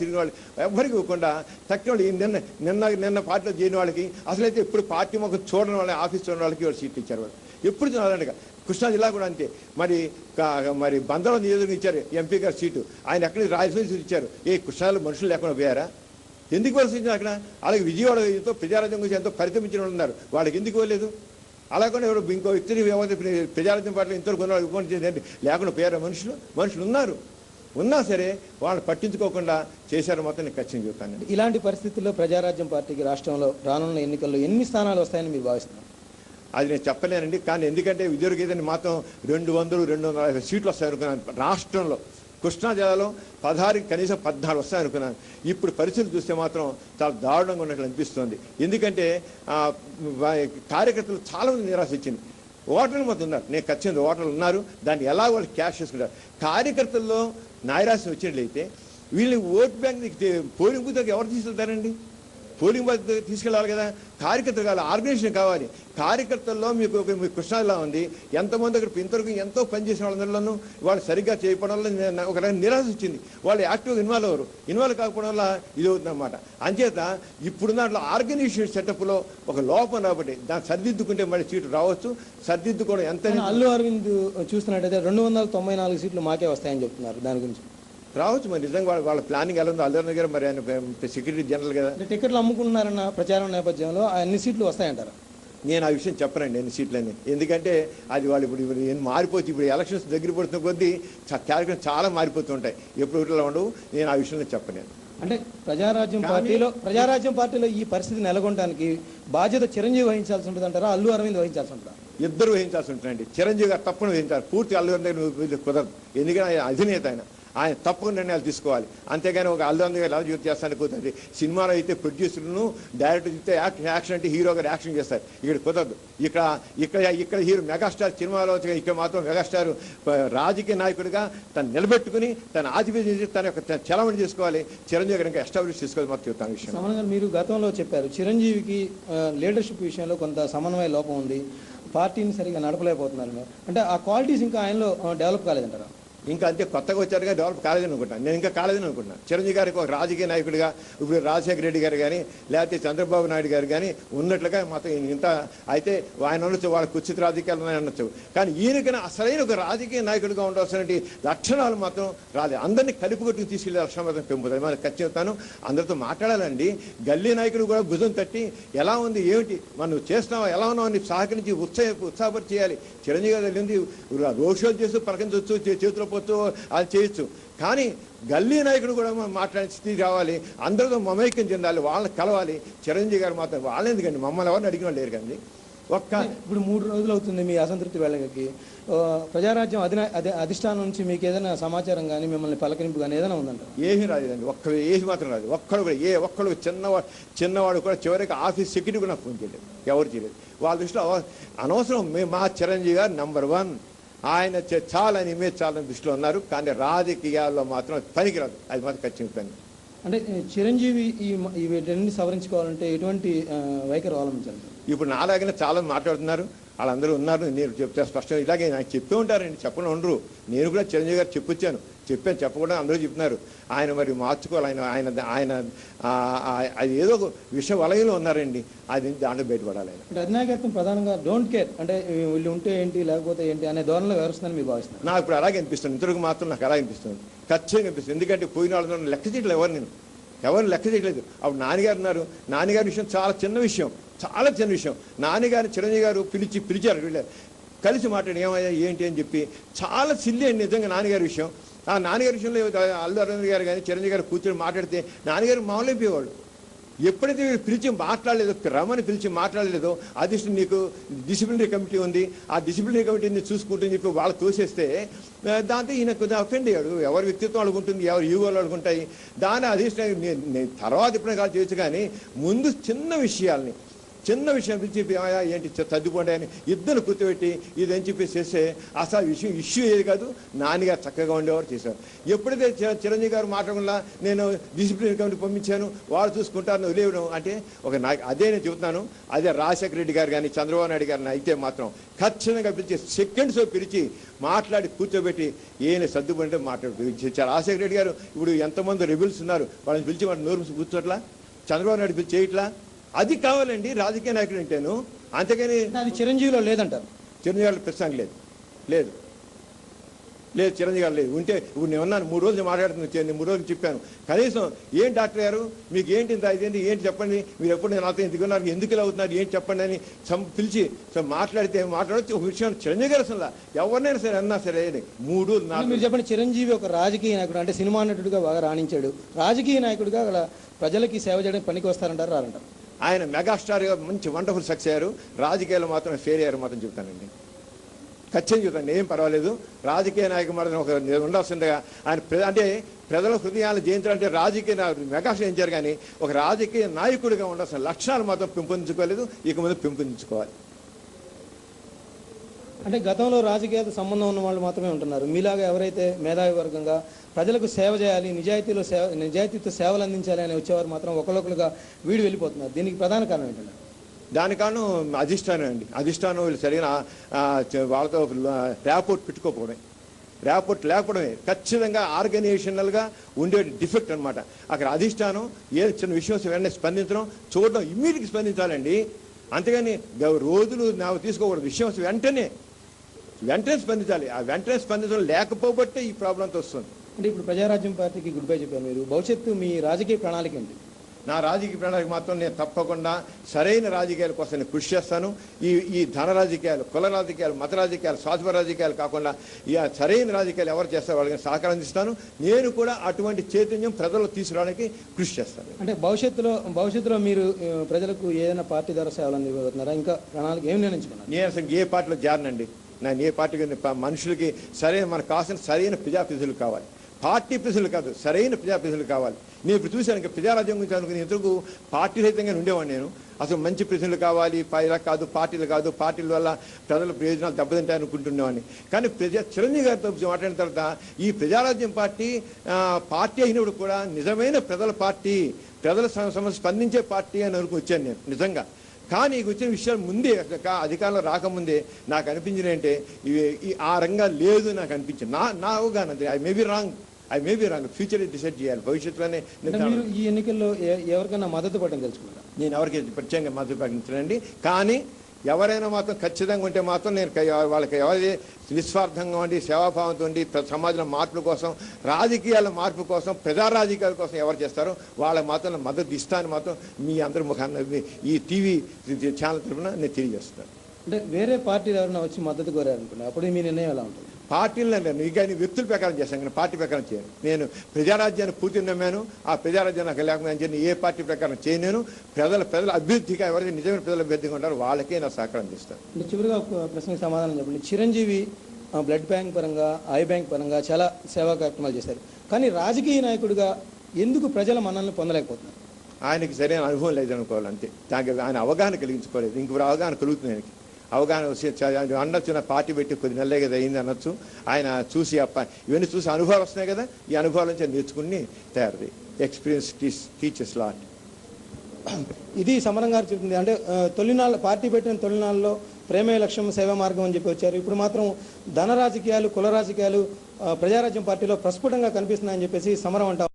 తిరిగిన వాళ్ళు ఎవరికి ఇవ్వకుండా తక్కిన వాళ్ళు నిన్న పార్టీలో చేరిన వాళ్ళకి అసలైతే ఇప్పుడు పార్టీ మాకు చూడని వాళ్ళని ఆఫీస్ చూడని వాళ్ళకి వాళ్ళు సీట్లు ఇచ్చారు. వాళ్ళు ఎప్పుడు చూడాలంటే కృష్ణా జిల్లా కూడా అంతే. మరి బందరం నియోజకవర్గం ఇచ్చారు ఎంపీ గారు సీటు, ఆయన ఎక్కడికి రాజధాని సీటు ఇచ్చారు. కృష్ణాలో మనుషులు లేకుండా పోయారా? ఎందుకు వలసింది అక్కడ? అలాగే విజయవాడ ఎంతో ప్రజారాజ్యం గురించి ఎంతో పరితమించిన వాళ్ళు ఉన్నారు, వాళ్ళకి ఎందుకు ఇవ్వలేదు? అలాగనే ఎవరు ఇంకో వ్యక్తిని ప్రజారాజ్యం పార్టీలో ఇంతవరకు ఉన్న లేకుండా పోయారా? మనుషులు ఉన్నా సరే వాళ్ళని పట్టించుకోకుండా చేశారు మాత్రం నేను ఖచ్చితంగా చెప్తాను. ఇలాంటి పరిస్థితుల్లో ప్రజారాజ్యం పార్టీకి రాష్ట్రంలో రానున్న ఎన్నికల్లో ఎన్ని స్థానాలు వస్తాయని మీరు భావిస్తున్నారు? అది నేను చెప్పలేనండి. కానీ ఎందుకంటే విద్యుత్ మాత్రం 200-250 సీట్లు వస్తాయనుకున్నాను రాష్ట్రంలో. కృష్ణా జిల్లాలో 16 కనీసం 14 వస్తాయనుకున్నాను. ఇప్పుడు పరిస్థితులు చూస్తే మాత్రం చాలా దారుణంగా ఉన్నట్లు అనిపిస్తుంది. ఎందుకంటే కార్యకర్తలు చాలామంది నిరాశ ఇచ్చింది. ఓటర్లు మొత్తం ఉన్నారు, నేను ఖచ్చితంగా ఓటర్లు ఉన్నారు, దాన్ని ఎలా వాళ్ళు క్యాష్ చేసుకుంటారు. కార్యకర్తల్లో నైరాశ్యం వచ్చినట్లయితే వీళ్ళని ఓట్ బ్యాంక్ పోలింగ్ బూత్ ఎవరు తీసుకెళ్తారండి? పోలింగ్ బూత్ తీసుకెళ్ళాలి కదా, కార్యకర్తలు కావాలి, ఆర్గనైజేషన్ కావాలి. కార్యకర్తల్లో మీకు కృష్ణాలో ఉంది, ఎంతమంది అక్కడ ఇంతవరకు ఎంతో పనిచేసిన వాళ్ళందరిలోనూ వాళ్ళు సరిగ్గా చేయకపోవడం వల్ల ఒక నిరాశ వచ్చింది. వాళ్ళు యాక్టివ్గా ఇన్వాల్వ్ కాకపోవడం వల్ల ఇది అవుతుందన్నమాట. అంచేత ఇప్పుడు దాంట్లో ఆర్గనైజేషన్ సెటప్లో ఒక లోపం రాబట్టి దాన్ని సరిదిద్దుకుంటే మళ్ళీ సీటు రావచ్చు. సరిదిద్దుకోవడం ఎంత అల్లు అరవింద్ చూస్తున్నట్టయితే 294 సీట్లు మాకే వస్తాయని చెప్తున్నారు, దాని గురించి రావచ్చు. మరి నిజంగా వాళ్ళ ప్లానింగ్ ఎలా ఉందో. అల్లు అరవింద్ గారు మరి ఆయన సెక్రటరీ జనరల్ కదా, టికెట్లు అమ్ముకుంటున్నారన్న ప్రచారం నేపథ్యంలో అన్ని సీట్లు వస్తాయంటారా? నేను ఆ విషయం చెప్పనండి ఎన్ని సీట్లని. ఎందుకంటే అది వాళ్ళు ఇప్పుడు మారిపోతుంది. ఇప్పుడు ఎలక్షన్స్ దగ్గర పడుతున్న కొద్దీ క్యారెక్టర్ చాలా మారిపోతుంటాయి, ఎప్పుడు ఇట్లా ఉండవు. నేను ఆ విషయంలో చెప్పలేను. అంటే ప్రజారాజ్యం పార్టీలో ఈ పరిస్థితి నెలకొనడానికి బాధ్యత చిరంజీవి వహించాల్సి ఉంటుంది అంటారా, అల్లు అరవింద్ వహించాల్సి ఉంటుందా? ఇద్దరు వహించాల్సి ఉంటుందండి. చిరంజీవి గారు తప్పకుండా వహించాలి, పూర్తి అల్లు అరవింద్ కుదరదు. ఎందుకంటే ఆయన అధినేత, ఆయన తప్పకుండా నిర్ణయాలు తీసుకోవాలి. అంతేగాని ఒక అల్లు అరవింద్ గారు ఎలా యూజ్ చేస్తానికి కుదరదు. సినిమాలో అయితే ప్రొడ్యూసర్ను డైరెక్టర్ చెప్తే యాక్షన్ అంటే హీరో గారు యాక్షన్ చేస్తారు, ఇక్కడ కుదరదు. ఇక్కడ హీరో మెగాస్టార్ సినిమాలో ఇక్కడ మాత్రం మెగాస్టార్ రాజకీయ నాయకుడిగా తను నిలబెట్టుకుని తన ఆధిపత్యం తన యొక్క చలమణి చేసుకోవాలి. చిరంజీవి గారు ఇంకా ఎస్టాబ్లిష్ చేసుకోవాలి మొత్తం చెప్తాను విషయం. సమన్వయం మీరు గతంలో చెప్పారు, చిరంజీవికి లీడర్షిప్ విషయంలో కొంత సమన్వయ లోపం ఉంది, పార్టీని సరిగా నడపలేకపోతున్నారు. అంటే ఆ క్వాలిటీస్ ఇంకా ఆయనలో డెవలప్ కాలేదంటారా? ఇంకా అంతే, కొత్తగా వచ్చారుగా డెవలప్ కాలేదని అనుకుంటున్నాను. నేను ఇంకా కాలేదని అనుకుంటున్నాను. చిరంజీవి గారికి ఒక రాజకీయ నాయకుడిగా ఇప్పుడు రాజశేఖర రెడ్డి గారు కానీ లేకపోతే చంద్రబాబు నాయుడు గారు కానీ ఉన్నట్లుగా మాత్రం ఇంత అయితే ఆయన అనొచ్చు, వాళ్ళ కుచిత రాజకీయాలు అనొచ్చు. కానీ ఈయనకైనా అసలైన ఒక రాజకీయ నాయకుడిగా ఉండాల్సిన లక్షణాలు మాత్రం రాలేదు. అందరినీ కలిపి కొట్టుకు తీసుకెళ్లే లక్షణం మాత్రం పెంపుతుంది. మనకు ఖచ్చితంగా అందరితో మాట్లాడాలండి. గల్లీ నాయకుడు కూడా భుజం తట్టి ఎలా ఉంది ఏమిటి మనం చేస్తున్నావా ఎలా ఉన్నావు అని సహకరించి ఉత్సాహపరి చేయాలి. చిరంజీవి గారు వెళ్ళింది రోడ్ షోలు చేస్తూ పలకించవచ్చు, చేతిలో పోతూ అది చేయొచ్చు. కానీ గల్లీ నాయకుడు కూడా మాట్లాడే స్థితి రావాలి, అందరితో మమైక్యం చెందాలి, వాళ్ళని కలవాలి. చిరంజీవి గారు మాత్రం వాళ్ళు ఎందుకండి, మమ్మల్ని ఎవరిని అడిగిన వాళ్ళు లేరు కండి. ఇప్పుడు 3 రోజులు అవుతుంది మీ అసంతృప్తి వెళ్ళకి. ప్రజారాజ్యం అధిష్టానం నుంచి మీకు ఏదైనా సమాచారం కానీ మిమ్మల్ని పలకరింపు కానీ ఏదైనా ఉందంట? ఏమీ రాలేదండి, ఏది మాత్రం రాదు. ఒక్కడు చిన్నవాడు కూడా చివరికి ఆఫీస్ సెక్యూరిటీ కూడా నాకు ఫోన్ చేయలేదు, ఎవరు చేయలేదు. వాళ్ళ దృష్టిలో అనవసరం మా చిరంజీవి గారు నెంబర్ 1, ఆయన చాలని ఇమేజ్ చాలని దృష్టిలో ఉన్నారు. కానీ రాజకీయాల్లో మాత్రం పనికిరాదు, అది మాత్రం ఖచ్చితంగా. అంటే చిరంజీవి వీటన్ని సవరించుకోవాలంటే ఎటువంటి వైఖరి అవలంబించాలి? ఇప్పుడు నాలాగనే చాలా మాట్లాడుతున్నారు, వాళ్ళందరూ ఉన్నారు. నేను చెప్తే స్పష్టంగా ఇలాగే నాకు చెప్తూ ఉంటారండి, చెప్పకుండా ఉండరు. నేను కూడా చిరంజీవి గారు చెప్పాను చెప్పకుండా అందరూ చెప్తున్నారు. ఆయన మరి మార్చుకోవాలి, ఆయన అది ఏదో ఒక విషయ వలయంలో ఉన్నారండి, అది దాంట్లో బయటపడాలి. అంటే అధినాయకత్వం ప్రధానంగా డోంట్ కేర్, అంటే వీళ్ళు ఉంటే ఏంటి లేకపోతే ఏంటి అనే ధోరణిలో వ్యవహరిస్తుందని మీరు భావిస్తున్నారు? నాకు ఇప్పుడు అలాగే అనిపిస్తుంది, ఇంతవరకు మాత్రం నాకు అలాగే అనిపిస్తుంది, ఖచ్చితంగా అనిపిస్తుంది. ఎందుకంటే పోయిన వాళ్ళని లెక్క చేయట్లేదు, ఎవరిని లెక్క చేయట్లేదు. అప్పుడు నాన్నగారు ఉన్నారు, నాన్నగారి విషయం చాలా చిన్న విషయం. నాన్నగారు చిరంజీవి గారు పిలిచారు, వీళ్ళు కలిసి మాట్లాడి ఏమయ్యా ఏంటి అని చెప్పి చాలా సిల్లి అండి నిజంగా నాన్నగారి విషయం. ఆ నాన్నగారి విషయంలో అల్లు అరవింద్ గారు కానీ చిరంజీవి గారు కూర్చొని మాట్లాడితే నాన్నగారు మామూలు అయిపోయేవాళ్ళు. ఎప్పుడైతే పిలిచి మాట్లాడలేదో, రమ్మని పిలిచి మాట్లాడలేదో, అధిష్టానం నీకు డిసిప్లినరీ కమిటీ ఉంది, ఆ డిసిప్లినరీ కమిటీని చూసుకుంటుందని చెప్పి వాళ్ళు తోసేస్తే దాంతో ఈయన కొద్దిగా అఫెండ్ అయ్యాడు. ఎవరి వ్యక్తిత్వం అడుగుంటుంది, ఎవరు ఈగోలు అడుగుంటాయి. దాని అధిష్టానం తర్వాత ఎప్పుడైనా కాదు చేయొచ్చు. కానీ ముందు చిన్న విషయాల్ని చిన్న విషయం పిలిచి "ఆయా, ఏంటి తద్దుపోండి" అని ఇద్దరు కూర్చోబెట్టి ఇదని చెప్పి చేస్తే అసలు ఇష్యూ ఏది కాదు. నాన్నగారు చక్కగా ఉండేవారు చేశారు. ఎప్పుడైతే చిరంజీవి గారు మాట్లాడకుండా నేను డిసిప్లిన్ కమిటీ పంపించాను, వాళ్ళు చూసుకుంటారు వదిలేయడం అంటే ఒక అదే నేను చెబుతున్నాను. అదే రాజశేఖర రెడ్డి గారు కానీ చంద్రబాబు నాయుడు గారిని అయితే మాత్రం ఖచ్చితంగా పిలిచి సెకండ్స్ పిలిచి మాట్లాడి కూర్చోబెట్టి ఏమైనా సర్దుకుంటే మాట్లాడి రాజశేఖర రెడ్డి గారు ఇప్పుడు ఎంతమంది రెబిల్స్ ఉన్నారు, వాళ్ళని పిలిచి వాళ్ళని నోరు కూర్చోట్లా, చంద్రబాబు నాయుడు పిలిచి చేయట్లా. అది కావాలండి రాజకీయ నాయకుడు అంటేను. అంతేగాని అది చిరంజీవిలో లేదంటారు. చిరంజీవి గారు ప్రస్తుతానికి లేదు లేదు లేదు చిరంజీవి గారు లేదు. ఉంటే ఇప్పుడు నేను ఉన్నాను 3 రోజులు మాట్లాడుతున్నాను, 3 రోజులు చెప్పాను. కనీసం ఏం డాక్టర్ గారు మీకు ఏంటి ఇంత ఇదేంటి ఏంటి చెప్పండి, మీరు ఎప్పుడు నాతో ఎందుకున్నారు, ఎందుకు ఇలా అవుతున్నారు, ఏంటి చెప్పండి అని పిలిచి మాట్లాడితే మాట్లాడచ్చు. ఒక విషయం చిరంజీవి గారు అసలు ఎవరినైనా సరే అన్నా సరే 3-4 మీరు చెప్పండి, చిరంజీవి ఒక రాజకీయ నాయకుడు అంటే సినిమా నటుడిగా బాగా రాణించాడు, రాజకీయ నాయకుడిగా అలా ప్రజలకి సేవ చేయడానికి పనికి వస్తారంటారు రారంటారు? ఆయన మెగాస్టార్గా మంచి వండర్ఫుల్ సక్సెస్ అయ్యారు. రాజకీయాలు మాత్రం ఫెయిల్ అయ్యారు మాత్రం చెప్తానండి. ఖచ్చితంగా చెప్తాను, ఏం పర్వాలేదు. రాజకీయ నాయకుడు మాత్రం ఒక ఉండాల్సిందిగా ఆయన అంటే ప్రజల హృదయాలు జయించాలంటే రాజకీయ మెగాస్టార్ చేయించారు, కానీ ఒక రాజకీయ నాయకుడిగా ఉండాల్సిన లక్షణాలు మాత్రం పెంపొందించుకోలేదు. ఇక ముందు పెంపొందించుకోవాలి. అంటే గతంలో రాజకీయాలతో సంబంధం ఉన్న వాళ్ళు మాత్రమే ఉంటున్నారు. మీలాగా ఎవరైతే మేధావి వర్గంగా ప్రజలకు సేవ చేయాలి, నిజాయితీతో సేవలు అందించాలి అని వచ్చేవారు మాత్రం ఒకరికొకరుగా వీడి వెళ్ళిపోతున్నారు. దీనికి ప్రధాన కారణం ఏంటంటే దాని కారణం అధిష్టానం అండి. అధిష్టానం వీళ్ళు సరైన వాళ్ళతో ర్యాపోర్ట్ పెట్టుకోకపోవడం, ర్యాపోర్ట్ లేకపోవడమే ఖచ్చితంగా ఆర్గనైజేషనల్గా ఉండే డిఫెక్ట్ అనమాట. అక్కడ అధిష్టానం ఏ చిన్న విషయం వెంటనే స్పందించడం, చూడడం, ఇమ్మీడియట్గా స్పందించాలండి. అంతేగాని రోజులు నాకు తీసుకోకూడదు. విషయం వెంటనే స్పందించాలి. ఆ వెంటనే స్పందించడం లేకపోబట్టే ఈ ప్రాబ్లంతో వస్తుంది. అంటే ఇప్పుడు ప్రజారాజ్యం పార్టీకి గుడ్ బై చెప్పారు మీరు, భవిష్యత్తు మీ రాజకీయ ప్రణాళిక ఏంటి? నా రాజకీయ ప్రణాళిక మాత్రం నేను తప్పకుండా సరైన రాజకీయాల కోసం నేను కృషి చేస్తాను. ఈ ధన రాజకీయాలు, కుల రాజకీయాలు, మత రాజకీయాలు, స్వార్థపర రాజకీయాలు కాకుండా సరైన రాజకీయాలు ఎవరు చేస్తారో వాళ్ళకి సహకారం ఇస్తాను. నేను కూడా అటువంటి చైతన్యం ప్రజల్లో తీసుకురావడానికి కృషి చేస్తాను. అంటే భవిష్యత్తులో మీరు ప్రజలకు ఏదైనా పార్టీ ద్వారా సేవలు అందిపోతున్నారా? ఇంకా ప్రణాళిక ఏం నిర్ణయించుకున్నారు? నేను అసలు ఏ పార్టీలో చేరనండి. నేను ఏ పార్టీకి మనుషులకి సరైన మనకు కావాల్సిన సరైన ప్రజాప్రతినిధులు కావాలి. పార్టీ ప్రజలు కాదు, సరైన ప్రజాప్రతినిధులు కావాలి. నేను ఇప్పుడు చూశాను ఇంకా ప్రజారాజ్యం గురించి అనుకుని ఇంతకు పార్టీ రహితంగా ఉండేవాడు నేను. అసలు మంచి ప్రతినిధులు కావాలి, ఇలా కాదు పార్టీలు కాదు, పార్టీల వల్ల ప్రజల ప్రయోజనాలు దెబ్బతింటాయి అనుకుంటున్నామని. కానీ చిరంజీవి గారితో మాట్లాడిన తర్వాత ఈ ప్రజారాజ్యం పార్టీ అయినప్పుడు కూడా నిజమైన ప్రజల పార్టీ, ప్రజల సమస్య స్పందించే పార్టీ అని అనుకుని వచ్చాను నేను నిజంగా. కానీ వచ్చిన విషయాలు ముందే అధికారంలో రాకముందే నాకు అనిపించింది అంటే ఆ రంగాలు లేదు నాకు అనిపించింది. నా అవగాహన I may be wrong. Future decide చేయాలి భవిష్యత్తులోనే. మీరు ఈ ఎన్నికల్లో ఎవరికైనా మద్దతు పడడం తెలుసుకున్నారా? నేను ఎవరికి ప్రత్యేకంగా మద్దతు ప్రకటించనండి. కానీ ఎవరైనా మాత్రం ఖచ్చితంగా ఉంటే మాత్రం నేను వాళ్ళకి ఎవరి నిస్వార్థంగా ఉండి సేవాభావంతో ఉండి సమాజంలో మార్పుల కోసం, రాజకీయాల మార్పు కోసం, ప్రజా రాజకీయాల కోసం ఎవరు చేస్తారో వాళ్ళకి మాత్రం మద్దతు ఇస్తాను మాత్రం మీ అందరి ముఖాన్ని ఈ టీవీ ఛానల్ తరఫున నేను తెలియజేస్తున్నాను. అంటే వేరే పార్టీలు ఎవరైనా వచ్చి మద్దతు కోరారనుకున్నా అప్పుడు మీ నిర్ణయం ఎలా ఉంటుంది? పార్టీలను నేను ఇక వ్యక్తుల ప్రకారం చేశాను, కానీ పార్టీ ప్రకారం చేయను. నేను ప్రజారాజ్యాన్ని పూర్తి నమ్మాను. ఆ ప్రజారాజ్యాన్ని నాకు లేకుండా ఏ పార్టీ ప్రకారం చేయను. ప్రజల అభ్యర్థిగా ఎవరైతే నిజమైన ప్రజల అభ్యర్థిగా ఉంటారో వాళ్ళకే నా సహకారం చేస్తాను. అంటే చివరిగా ఒక ప్రశ్నకు సమాధానం చెప్పండి. చిరంజీవి బ్లడ్ బ్యాంక్ పరంగా, ఐ బ్యాంక్ పరంగా చాలా సేవా కార్యక్రమాలు చేశారు, కానీ రాజకీయ నాయకుడిగా ఎందుకు ప్రజల మన్ననలు పొందలేకపోతున్నారు? ఆయనకి సరైన అనుభవం లేదనుకోవాలి అంతే. దానికి ఆయన అవగాహన కలిగించుకోలేదు. ఇంకొక అవగాహన కలుగుతుంది ఆయనకి. అవగాహన అనొచ్చు, నా పార్టీ పెట్టి కొద్ది నెలలే కదా అయింది అనొచ్చు. ఆయన చూసి ఇవన్నీ చూసి అనుభవాలు వస్తున్నాయి కదా, ఈ అనుభవాల నుంచి నేర్చుకుని తయారు. Experience teachers lot. ఇది సమరం గారు చెప్తుంది. అంటే పార్టీ పెట్టిన తొలినాళ్ళలో ప్రేమే లక్ష్యం సేవా మార్గం అని చెప్పి వచ్చారు. ఇప్పుడు మాత్రం ధన రాజకీయాలు, కుల రాజకీయాలు ప్రజారాజ్యం పార్టీలో ప్రస్ఫుటంగా కనిపిస్తున్నాయని చెప్పేసి సమరం అంటారు.